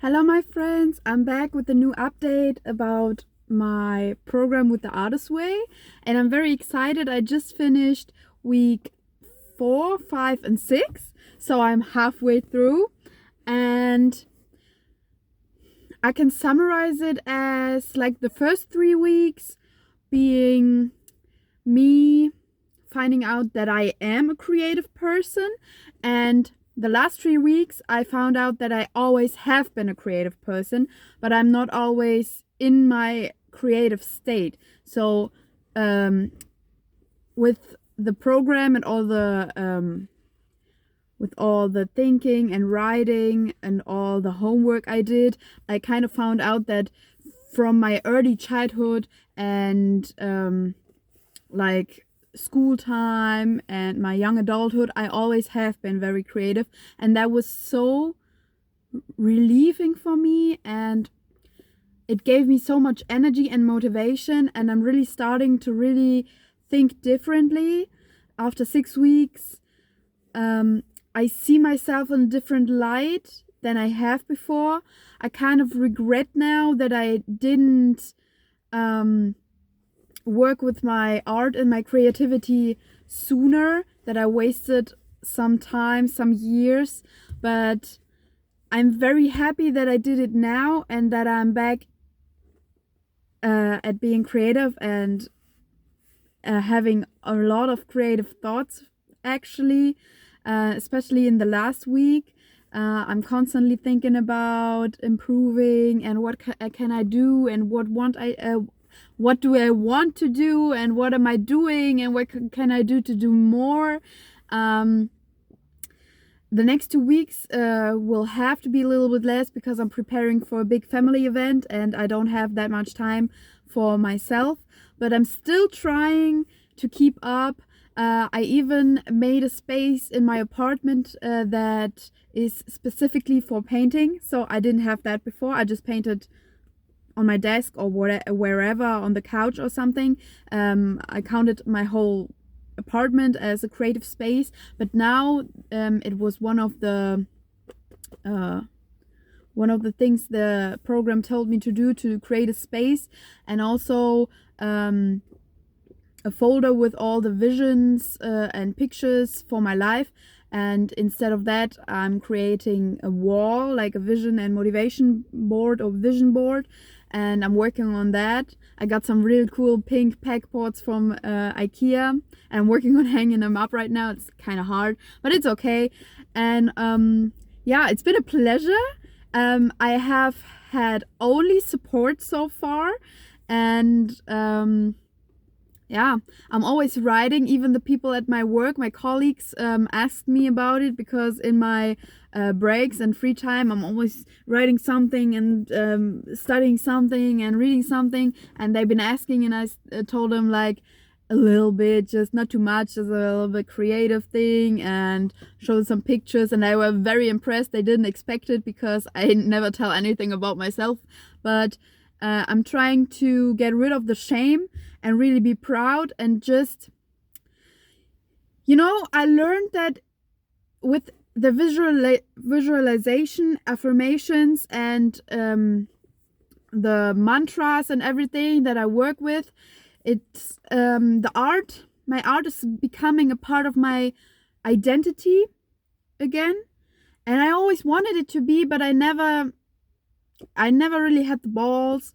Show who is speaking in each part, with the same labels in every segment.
Speaker 1: Hello, my friends. I'm back with a new update about my program with the Artist Way, and I'm very excited. I just finished week 4, 5, and 6, so I'm halfway through, and I can summarize it as like the first 3 weeks being me finding out that I am a creative person, and the last 3 weeks I found out that I always have been a creative person, but I'm not always in my creative state. So with the program and all the with all the thinking and writing and all the homework I did, I kind of found out that from my early childhood and like school time and my young adulthood, I always have been very creative, and that was so relieving for me, and it gave me so much energy and motivation, and I'm really starting to really think differently after 6 weeks. I see myself in a different light than I have before. I kind of regret now that I didn't work with my art and my creativity sooner, that I wasted some time, some years, but I'm very happy that I did it now and that I'm back at being creative and having a lot of creative thoughts, actually, especially in the last week. I'm constantly thinking about improving and what can I do and what do I want to do and what am I doing and what can I do to do more. The next 2 weeks will have to be a little bit less because I'm preparing for a big family event and I don't have that much time for myself, but I'm still trying to keep up. I even made a space in my apartment that is specifically for painting, so I didn't have that before. I just painted on my desk or wherever, on the couch or something. I counted my whole apartment as a creative space, but now it was one of the things the program told me to do, to create a space, and also a folder with all the visions and pictures for my life. And instead of that, I'm creating a wall, like a vision and motivation board or vision board, and I'm working on that. I got some real cool pink pegboards from IKEA, and I'm working on hanging them up right now. It's kind of hard, but it's okay. And yeah, it's been a pleasure. I have had only support so far, and yeah, I'm always writing. Even the people at my work, my colleagues, asked me about it, because in my breaks and free time, I'm always writing something and studying something and reading something. And they've been asking, and I told them like a little bit, just not too much, just a little bit creative thing, and showed some pictures. And they were very impressed. They didn't expect it because I never tell anything about myself, but I'm trying to get rid of the shame and really be proud, and just, I learned that with the visualization, affirmations, and the mantras and everything that I work with, it's my art is becoming a part of my identity again. And I always wanted it to be, but I never really had the balls.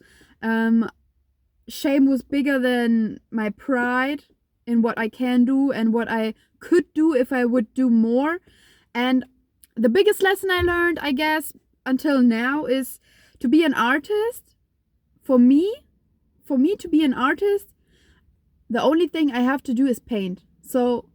Speaker 1: Shame was bigger than my pride in what I can do and what I could do if I would do more. And the biggest lesson I learned, I guess, until now, is to be an artist. For me to be an artist, the only thing I have to do is paint. So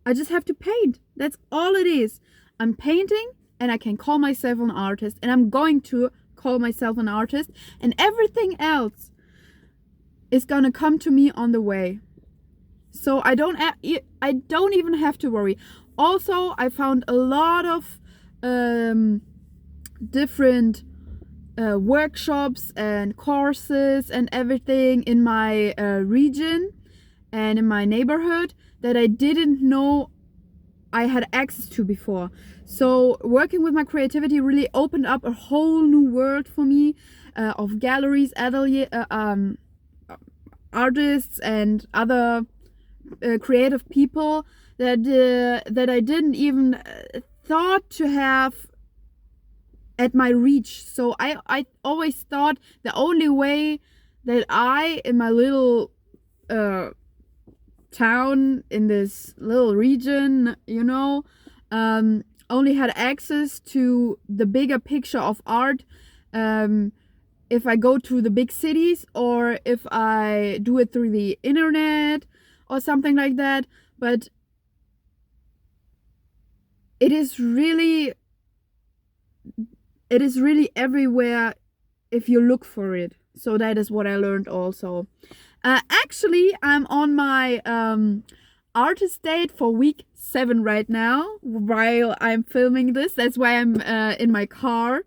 Speaker 1: I just have to paint. That's all it is. I'm painting, and I can call myself an artist, and I'm going to call myself an artist, and everything else is gonna come to me on the way. So I don't even have to worry. Also, I found a lot of different workshops and courses and everything in my region and in my neighborhood that I didn't know I had access to before. So working with my creativity really opened up a whole new world for me, of galleries, atelier, artists and other creative people that I didn't even thought to have at my reach. So I always thought the only way that I, in my little town, in this little region, only had access to the bigger picture of art if I go to the big cities, or if I do it through the internet or something like that. But it is really everywhere if you look for it. So that is what I learned also. Actually, I'm on my artist date for week 7 right now while I'm filming this. That's why I'm in my car.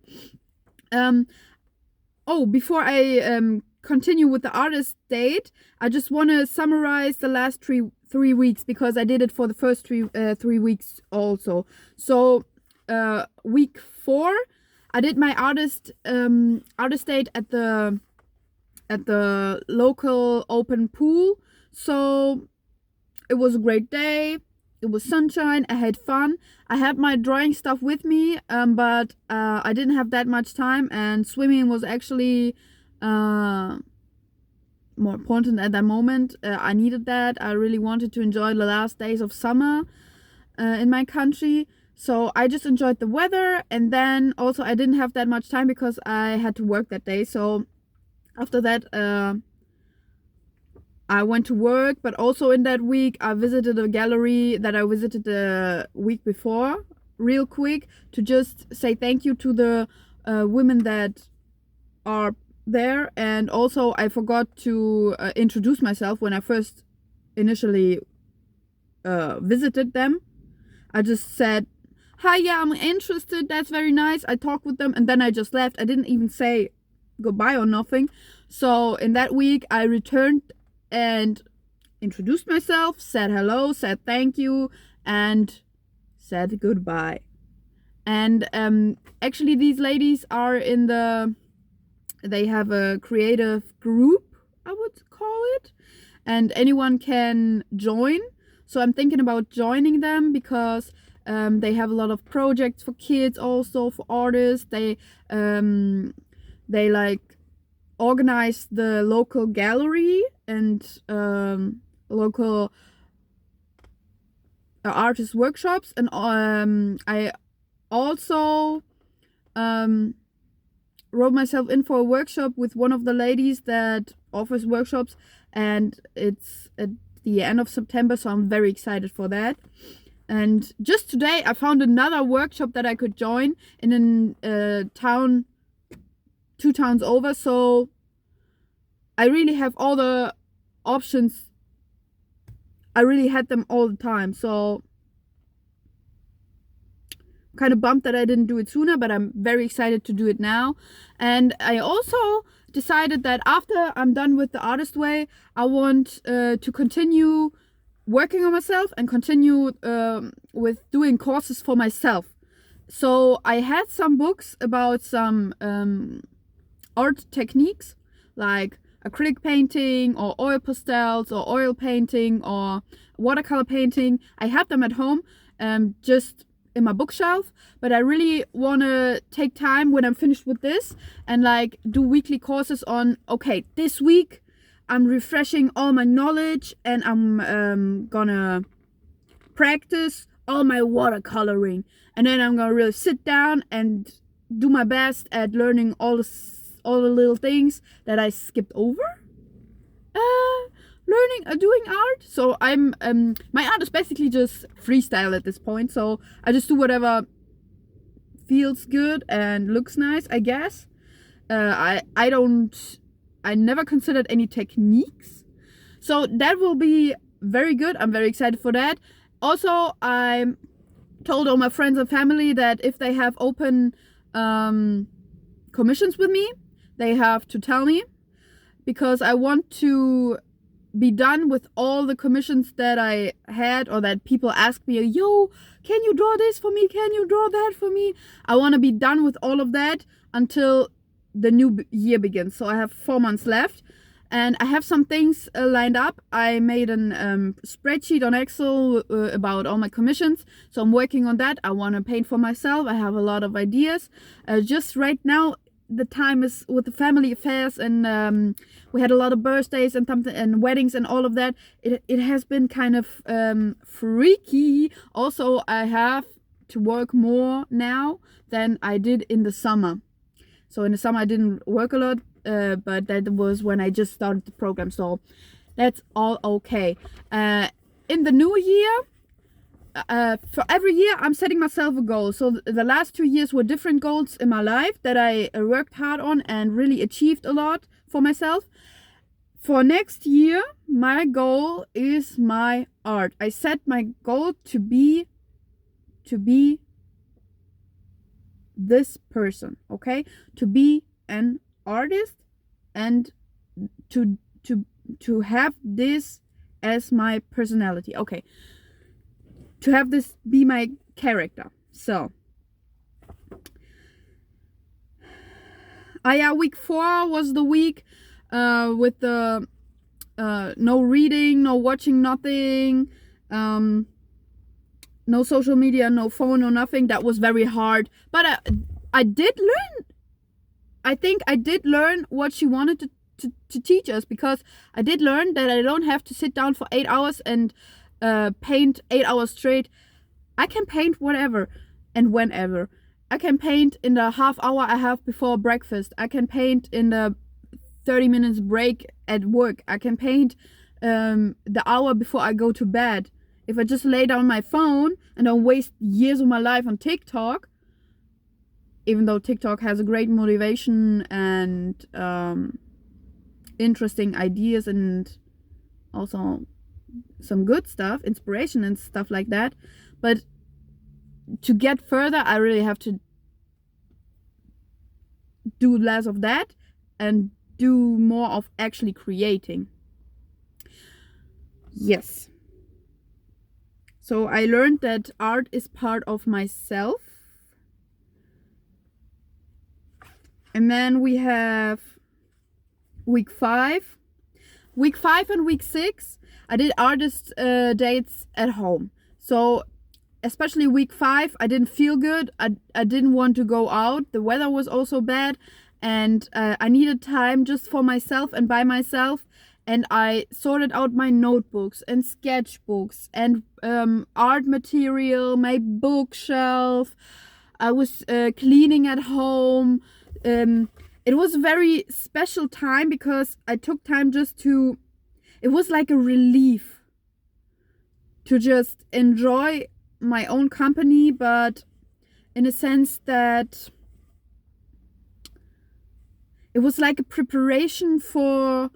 Speaker 1: Before I continue with the artist date, I just want to summarize the last three weeks, because I did it for the first 3 weeks also. So week 4, I did my artist date at the local open pool. So it was a great day. It was sunshine. I had fun. I had my drawing stuff with me, but I didn't have that much time, and swimming was actually more important at that moment. I needed that. I really wanted to enjoy the last days of summer in my country. So I just enjoyed the weather, and then also I didn't have that much time because I had to work that day. So after that, I went to work, but also in that week I visited a gallery that I visited the week before real quick, to just say thank you to the women that are there. And also I forgot to introduce myself when I first initially visited them. I just said, hi, yeah, I'm interested, that's very nice. I talked with them, and then I just left. I didn't even say goodbye or nothing. So in that week I returned and introduced myself, said hello, said thank you, and said goodbye. And actually these ladies are they have a creative group, I would call it, and anyone can join. So I'm thinking about joining them, because they have a lot of projects for kids, also for artists. They like organize the local gallery and local artist workshops. And I also wrote myself in for a workshop with one of the ladies that offers workshops, and it's at the end of September, so I'm very excited for that. And just today I found another workshop that I could join in a town 2 towns over. So I really have all the options. I really had them all the time. So kind of bummed that I didn't do it sooner, but I'm very excited to do it now. And I also decided that after I'm done with the artist way, I want to continue working on myself and continue with doing courses for myself. So I had some books about some art techniques, like acrylic painting or oil pastels or oil painting or watercolor painting. I have them at home, just in my bookshelf, but I really want to take time when I'm finished with this and like do weekly courses on, okay, this week I'm refreshing all my knowledge and I'm gonna practice all my watercoloring, and then I'm gonna really sit down and do my best at learning all the little things that I skipped over doing art. So I'm my art is basically just freestyle at this point, so I just do whatever feels good and looks nice, I guess. I never considered any techniques, so that will be very good. I'm very excited for that. Also, I told all my friends and family that if they have open commissions with me, they have to tell me, because I want to be done with all the commissions that I had, or that people ask me, yo, can you draw this for me? Can you draw that for me? I want to be done with all of that until the new year begins. So I have 4 months left, and I have some things lined up. I made a spreadsheet on Excel about all my commissions, so I'm working on that. I want to paint for myself. I have a lot of ideas. Just right now, the time is with the family affairs, and we had a lot of birthdays and something and weddings and all of that. It has been kind of freaky. Also, I have to work more now than I did in the summer. So in the summer I didn't work a lot, but that was when I just started the program. So that's all okay. In the new year, for every year I'm setting myself a goal. So the last 2 years were different goals in my life that I worked hard on and really achieved a lot for myself. For next year, my goal is my art. I set my goal to be this person, okay? To be an artist, and to have this as my personality. Okay. To have this be my character. So yeah, week 4 was the week with the no reading, no watching, nothing, no social media, no phone, no nothing. That was very hard, but I did learn. I think I did learn what she wanted to teach us, because I did learn that I don't have to sit down for 8 hours and paint 8 hours straight. I can paint whatever and whenever. I can paint in the half hour I have before breakfast. I can paint in the 30 minutes break at work. I can paint the hour before I go to bed. If I just lay down my phone and don't waste years of my life on TikTok, even though TikTok has a great motivation and interesting ideas and also some good stuff, inspiration and stuff like that. But to get further, I really have to do less of that and do more of actually creating. Yes. So I learned that art is part of myself. And then we have week 5. Week 5 and week 6, I did artist dates at home. So especially week 5, I didn't feel good. I didn't want to go out. The weather was also bad, and I needed time just for myself and by myself. And I sorted out my notebooks and sketchbooks and art material, my bookshelf. I was cleaning at home. It was a very special time because I took time just to, it was like a relief to just enjoy my own company, but in a sense that it was like a preparation for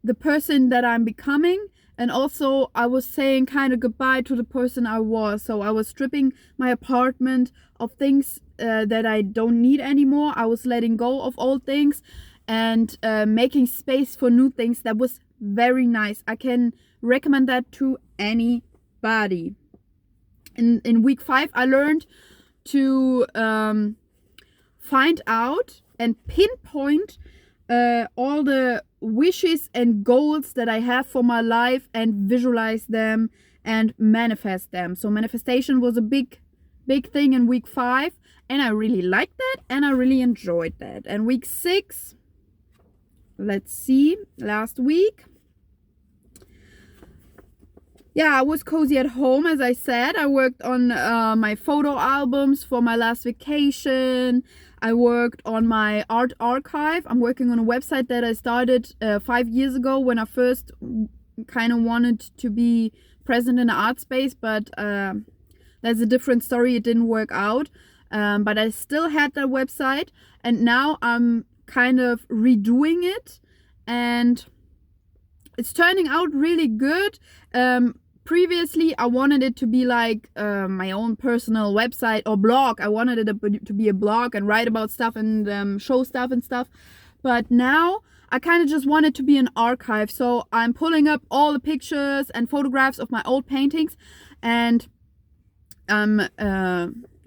Speaker 1: the person that I'm becoming. And also I was saying kind of goodbye to the person I was. So I was stripping my apartment of things that I don't need anymore. I was letting go of old things and making space for new things. That was very nice. I can recommend that to anybody. In week 5, I learned to find out and pinpoint all the wishes and goals that I have for my life and visualize them and manifest them. So manifestation was a big thing in week 5, and I really liked that and I really enjoyed that. And week 6, let's see, last week, yeah, I was cozy at home, as I said. I worked on my photo albums for my last vacation. I worked on my art archive. I'm working on a website that I started 5 years ago when I first kind of wanted to be present in the art space, but that's a different story. It didn't work out. But I still had that website, and now I'm kind of redoing it, and it's turning out really good. Previously, I wanted it to be like my own personal website or blog. I wanted it to be a blog and write about stuff and show stuff and stuff. But now I kind of just want it to be an archive. So I'm pulling up all the pictures and photographs of my old paintings, and I'm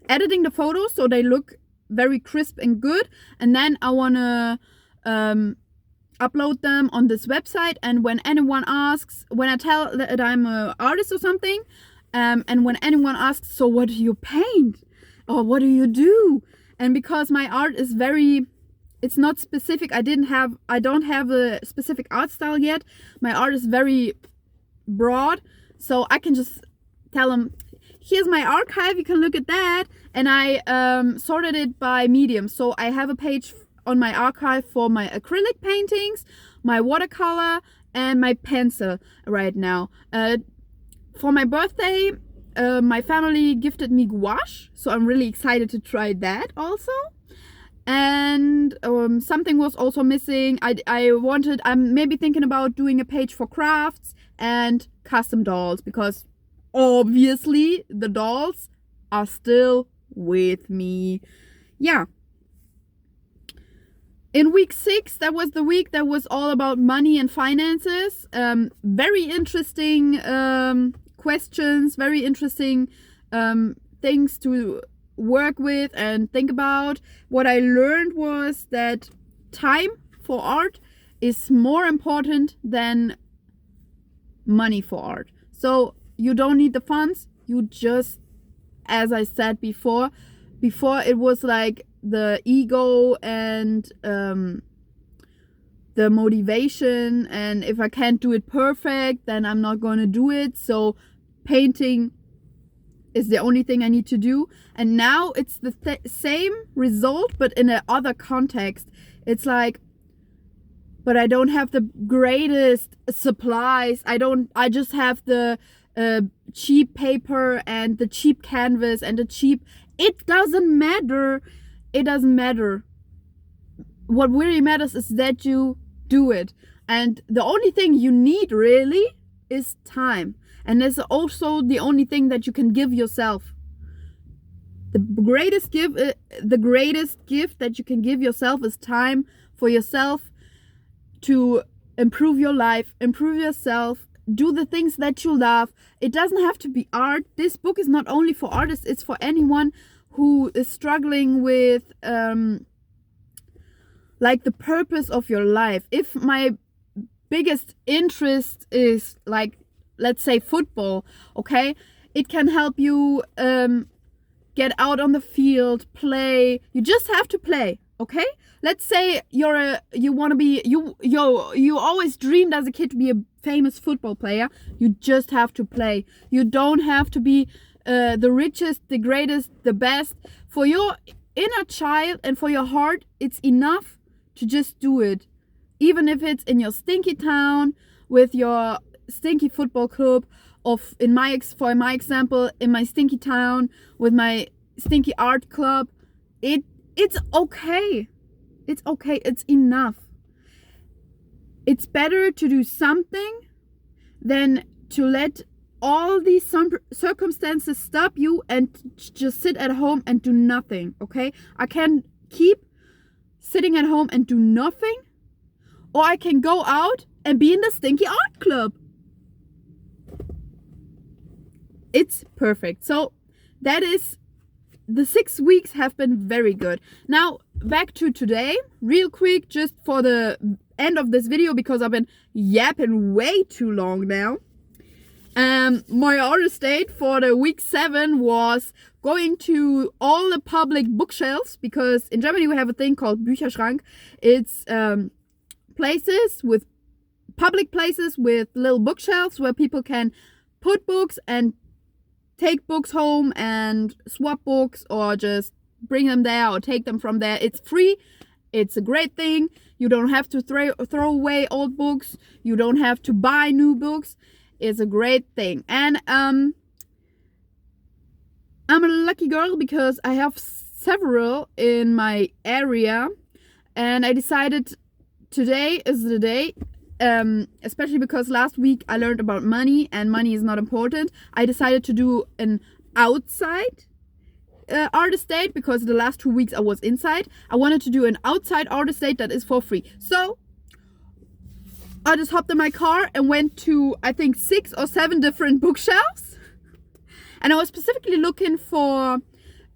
Speaker 1: editing the photos so they look very crisp and good. And then I want to upload them on this website. And when anyone asks, when I tell that I'm an artist or something, and when anyone asks, so what do you paint? Or what do you do? And because my art is very, it's not specific. I don't have a specific art style yet. My art is very broad. So I can just tell them, here's my archive, you can look at that. And I sorted it by medium. So I have a page on my archive for my acrylic paintings, my watercolor, and my pencil right now. For my birthday, my family gifted me gouache, so I'm really excited to try that also. And something was also missing. I'm maybe thinking about doing a page for crafts and custom dolls, because obviously the dolls are still with me. Yeah. In week 6, that was the week that was all about money and finances. Very interesting questions, very interesting things to work with and think about. What I learned was that time for art is more important than money for art. So you don't need the funds. You just, as I said before it was like the ego and the motivation, and if I can't do it perfect, then I'm not gonna do it. So painting is the only thing I need to do. And now it's the same result, but in a other context. It's like, but I don't have the greatest supplies. I just have the cheap paper and the cheap canvas and the cheap, it doesn't matter. It doesn't matter. What really matters is that you do it. And the only thing you need really is time. And that's also the only thing that you can give yourself. The greatest gift that you can give yourself is time for yourself, to improve your life, improve yourself, do the things that you love. It doesn't have to be art. This book is not only for artists, it's for anyone who is struggling with like the purpose of your life. If my biggest interest is, like, let's say football, okay, it can help you get out on the field, play. You just have to play, okay? Let's say you always dreamed as a kid to be a famous football player. You just have to play. You don't have to be the richest, the greatest, the best. For your inner child and for your heart, it's enough to just do it. Even if it's in your stinky town with your stinky football club, for my example, in my stinky town with my stinky art club, it's okay. It's okay. It's enough. It's better to do something than to let all these circumstances stop you and just sit at home and do nothing, okay? I can keep sitting at home and do nothing, or I can go out and be in the stinky art club. It's perfect. So that is, the 6 weeks have been very good. Now back to today, real quick, just for the end of this video, because I've been yapping way too long now. My artist date for the week 7 was going to all the public bookshelves, because in Germany we have a thing called Bücherschrank. It's public places with little bookshelves where people can put books and take books home and swap books, or just bring them there or take them from there. It's free. It's a great thing. You don't have to throw away old books. You don't have to buy new books. It's a great thing. And I'm a lucky girl because I have several in my area, and I decided today is the day. Especially because last week I learned about money, and money is not important. I decided to do an outside artist date, because the last 2 weeks I was inside. I wanted to do an outside artist date that is for free. So I just hopped in my car and went to, I think, 6 or 7 different bookshelves. And I was specifically looking for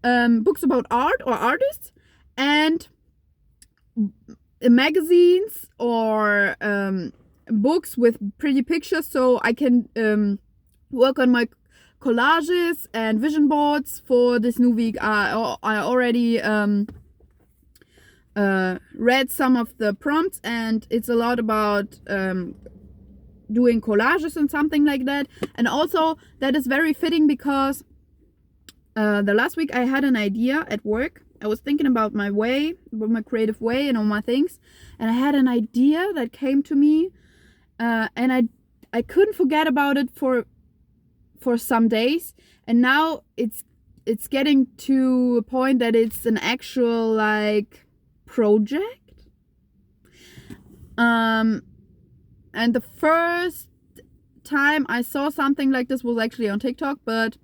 Speaker 1: books about art or artists and magazines or books with pretty pictures, so I can work on my collages and vision boards for this new week. I already read some of the prompts, and it's a lot about doing collages and something like that. And also that is very fitting because the last week I had an idea at work. I was thinking about my creative way and all my things, and I had an idea that came to me, and I couldn't forget about it for some days, and now it's getting to a point that it's an actual like project. And the first time I saw something like this was actually on TikTok, but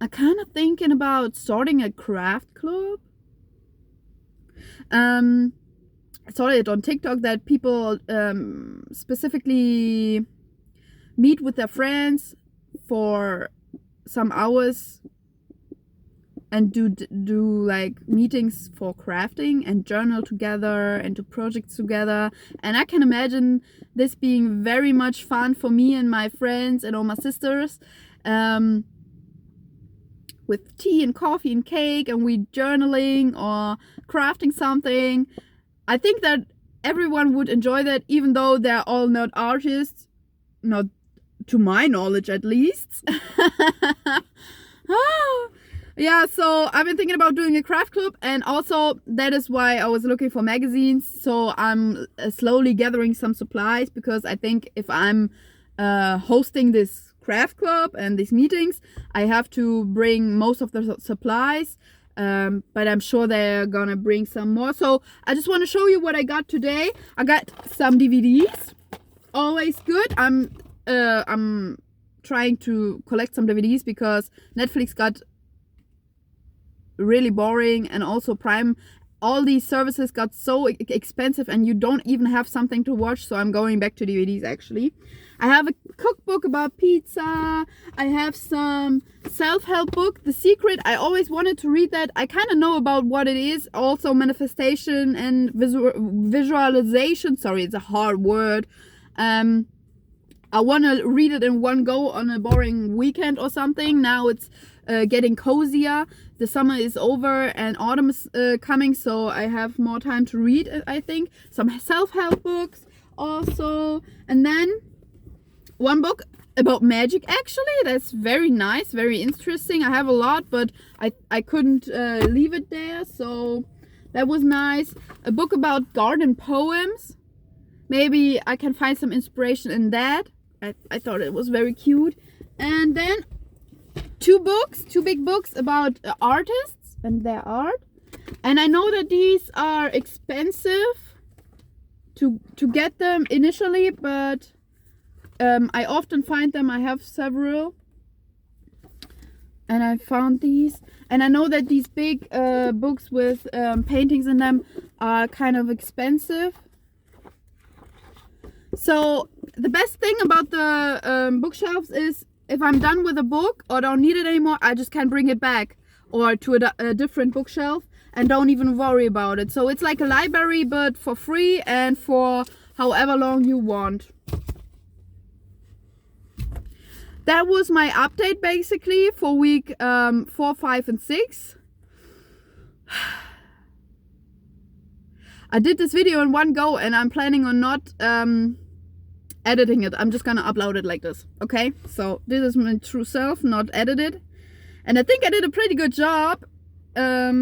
Speaker 1: I'm kind of thinking about starting a craft club. I saw it on TikTok that people specifically meet with their friends for some hours and do like meetings for crafting and journal together and do projects together. And I can imagine this being very much fun for me and my friends and all my sisters. With tea and coffee and cake, and we journaling or crafting something. I think that everyone would enjoy that, even though they're all not artists, not to my knowledge at least. Yeah, so I've been thinking about doing a craft club, and also that is why I was looking for magazines. So I'm slowly gathering some supplies, because I think if I'm hosting this craft club and these meetings, I have to bring most of the supplies, but I'm sure they're gonna bring some more. So I just want to show you what I got today. I got some DVDs, always good. I'm trying to collect some DVDs because Netflix got really boring, and also Prime, all these services got so expensive and you don't even have something to watch. So I'm going back to DVDs actually. I have a cookbook about pizza. I have some self-help book, The Secret. I always wanted to read that. I kind of know about what it is. Also manifestation and visualization. Sorry, it's a hard word. I want to read it in one go on a boring weekend or something. Now it's getting cozier. The summer is over and autumn is coming, so I have more time to read it, I think. Some self-help books also. And then one book about magic, actually. That's very nice, very interesting. I have a lot, but I couldn't leave it there, so that was nice. A book about garden poems. Maybe I can find some inspiration in that. I thought it was very cute. And then two big books about artists and their art. And I know that these are expensive to get them initially, but I often find them. I have several, and I found these. And I know that these big books with paintings in them are kind of expensive. So the best thing about the bookshelves is, if I'm done with a book or don't need it anymore, I just can bring it back or to a different bookshelf and don't even worry about it. So it's like a library, but for free and for however long you want. That was my update basically for week 4, 5 and 6. I did this video in one go, and I'm planning on not editing it. I'm just gonna upload it like this, okay? So this is my true self, not edited, and I think I did a pretty good job. Let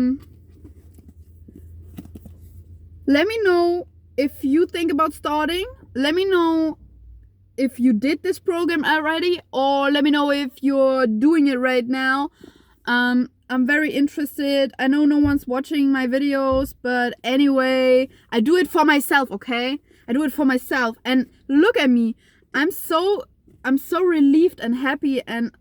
Speaker 1: me know if you think about starting. Let me know if you did this program already, or let me know if you're doing it right now. I'm very interested. I know no one's watching my videos, but anyway, I do it for myself, okay? I do it for myself, and look at me. I'm so relieved and happy, and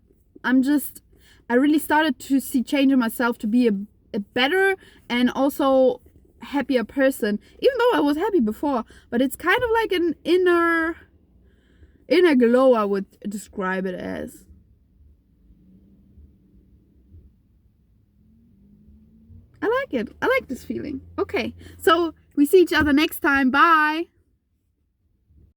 Speaker 1: I really started to see change in myself to be a better and also happier person, even though I was happy before. But it's kind of like an inner glow, I would describe it as. I like it. I like this feeling. Okay, so we see each other next time. Bye.